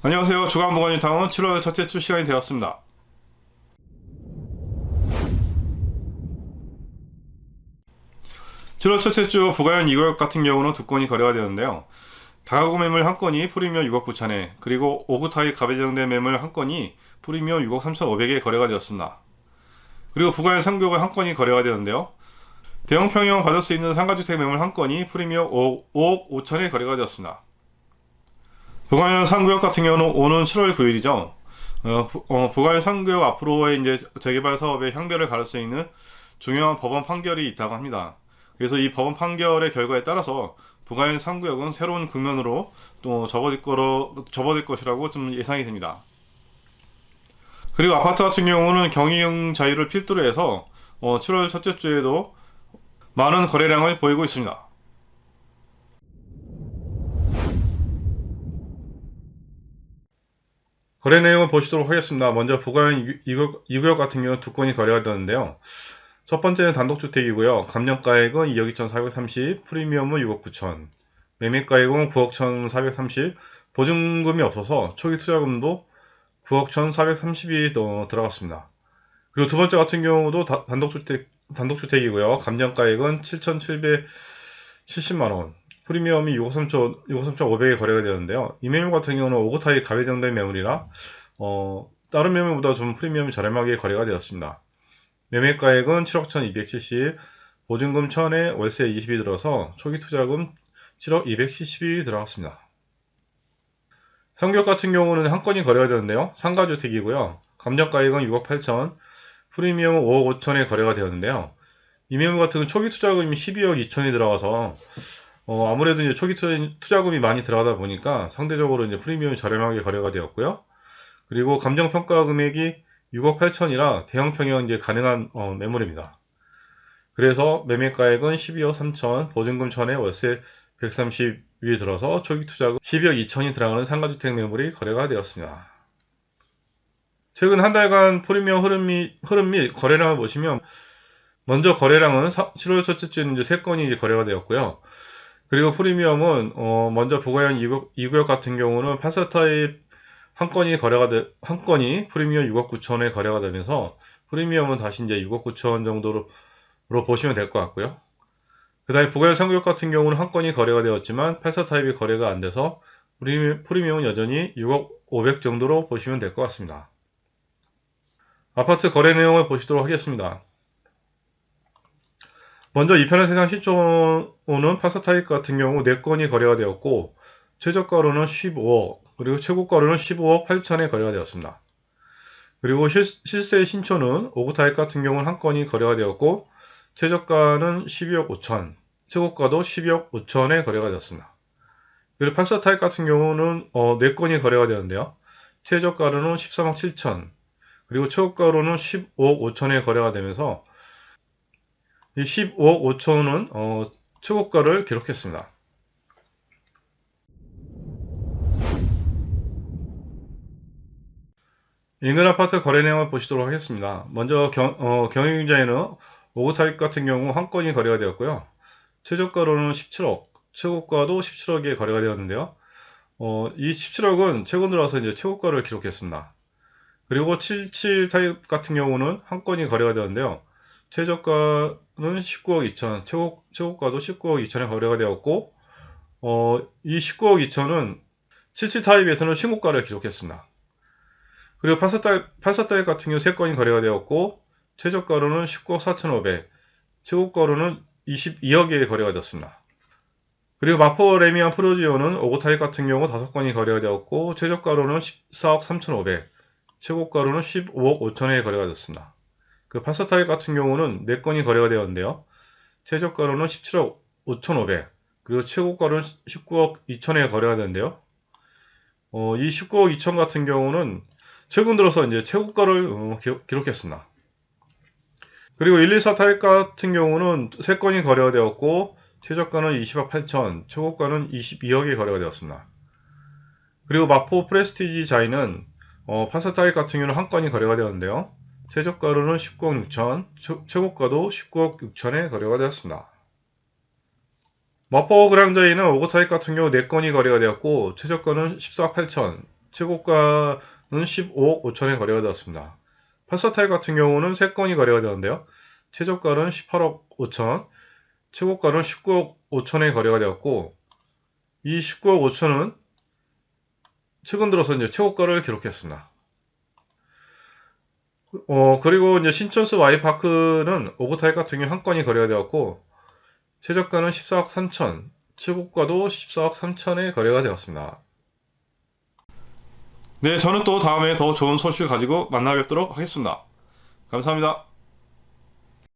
안녕하세요. 주간보건인타운 7월 첫째 주 시간이 되었습니다. 7월 첫째 주 부가현 2구역 같은 경우는 두 건이 거래가 되었는데요. 다가구 매물 한 건이 프리미엄 6억 9천에, 그리고 오구타입 가배정된 매물 한 건이 프리미엄 6억 3,500에 거래가 되었습니다. 그리고 부가현 3구역은 한 건이 거래가 되었는데요. 대형 평형 받을 수 있는 상가주택 매물 한 건이 프리미엄 5억 5천에 거래가 되었습니다. 부가현 3구역 같은 경우는 오는 7월 9일이죠. 부가현 3구역 앞으로의 이제 재개발 사업의 향배를 가를 수 있는 중요한 법원 판결이 있다고 합니다. 그래서 이 법원 판결의 결과에 따라서 부가현 3구역은 새로운 국면으로 또 접어들 것이라고 좀 예상이 됩니다. 그리고 아파트 같은 경우는 경영 자유를 필두로 해서 7월 첫째 주에도 많은 거래량을 보이고 있습니다. 거래 내용을 보시도록 하겠습니다. 먼저 부가현 2구역 같은 경우는 두 건이 거래가 되었는데요. 첫 번째는 단독주택이고요. 감정가액은 2억 2,430, 프리미엄은 6억 9천, 매매가액은 9억 1,430, 보증금이 없어서 초기 투자금도 9억 1,430이 들어갔습니다. 그리고 두 번째 같은 경우도 단독주택이고요. 감정가액은 7,770만원, 프리미엄이 6억 3,500에 거래가 되었는데요. 이 매물 같은 경우는 오고타입 가배정된 매물이라 다른 매물보다 좀 프리미엄이 저렴하게 거래가 되었습니다. 매매가액은 7억 1,270, 보증금 1,000에 월세 20이 들어서 초기 투자금 7억 270이 들어갔습니다. 성격 같은 경우는 한 건이 거래가 되는데요. 상가주택이고요. 감정가액은 6억 8천, 프리미엄은 5억 5천에 거래가 되었는데요. 이 매물 같은 경우는 초기 투자금이 12억 2천이 들어가서 아무래도 이제 초기 투자금이 많이 들어가다 보니까 상대적으로 이제 프리미엄이 저렴하게 거래가 되었고요. 그리고 감정평가 금액이 6억 8천이라 대형 평형 이제 가능한 매물입니다. 그래서 매매가액은 12억 3천, 보증금 1천에 월세 130이 들어서 초기 투자금 12억 2천이 들어가는 상가주택 매물이 거래가 되었습니다. 최근 한 달간 프리미엄 흐름 및 거래량을 보시면 먼저 거래량은 7월 첫째 주에는 이제 3건이 이제 거래가 되었고요. 그리고 프리미엄은 먼저 부가현 2구역 같은 경우는 8사타입 한 건이 프리미엄 6억 9천에 거래가 되면서 프리미엄은 다시 이제 6억 9천 정도로 보시면 될 것 같고요. 그 다음에 부가현 3구역 같은 경우는 한 건이 거래가 되었지만 8사타입이 거래가 안 돼서 프리미엄은 여전히 6억 500 정도로 보시면 될 것 같습니다. 아파트 거래 내용을 보시도록 하겠습니다. 먼저 2편의 세상 시초는 파사타입 같은 경우 4건이 거래가 되었고 최저가로는 15억 그리고 최고가로는 15억 8천에 거래가 되었습니다. 그리고 실세 신초는 오구타입 같은 경우는 한 건이 거래가 되었고 최저가는 12억 5천, 최고가도 12억 5천에 거래가 되었습니다. 그리고 파사타입 같은 경우는 4건이 거래가 되었는데요. 최저가로는 13억 7천, 그리고 최고가로는 15억 5천에 거래가 되면서 이 15억 5천은 최고가를 기록했습니다. 인근 아파트 거래 내용을 보시도록 하겠습니다. 먼저 경영자에는 오구타입 같은 경우 한 건이 거래가 되었고요. 최저가로는 17억, 최고가도 17억에 거래가 되었는데요. 이 17억은 최근 들어서 이제 최고가를 기록했습니다. 그리고 77 타입 같은 경우는 한 건이 거래가 되었는데요. 최저가는 19억 2천, 최고가도 19억 2천에 거래가 되었고, 이 19억 2천은 77 타입에서는 신고가를 기록했습니다. 그리고 84타입 같은 경우 3건이 거래가 되었고, 최저가로는 19억 4,500, 최고가로는 22억에 거래가 되었습니다. 그리고 마포 레미안 프로지오는 5구 타입 같은 경우 5건이 거래가 되었고, 최저가로는 14억 3,500, 최고가로는 15억 5천에 거래가 되었습니다. 그 파사타입 같은 경우는 4건이 거래가 되었는데요. 최저가로는 17억 5,500, 그리고 최고가로는 19억 2천에 거래가 되는데요. 이 19억 2천 같은 경우는 최근 들어서 이제 최고가를 기록했습니다. 그리고 1, 2, 4 타입 같은 경우는 3건이 거래가 되었고, 최저가는 20억 8천, 최고가는 22억에 거래가 되었습니다. 그리고 마포 프레스티지 자이는 파사타입 같은 경우는 한 건이 거래가 되었는데요. 최저가로는 19억 6천, 최고가도 19억 6천에 거래가 되었습니다. 마포 그랑자이는 오거타입 같은 경우 4건이 거래가 되었고 최저가는 14억 8천, 최고가는 15억 5천에 거래가 되었습니다. 팔서타입 같은 경우는 3건이 거래가 되었는데요. 최저가는 18억 5천, 최고가는 19억 5천에 거래가 되었고, 이 19억 5천은 최근 들어서 이제 최고가를 기록했습니다. 그리고 이제 신촌스 Y파크는 오고타입 같은 경우 한 건이 거래가 되었고, 최저가는 14억 3천, 최고가도 14억 3천에 거래가 되었습니다. 네, 저는 또 다음에 더 좋은 소식을 가지고 만나 뵙도록 하겠습니다. 감사합니다.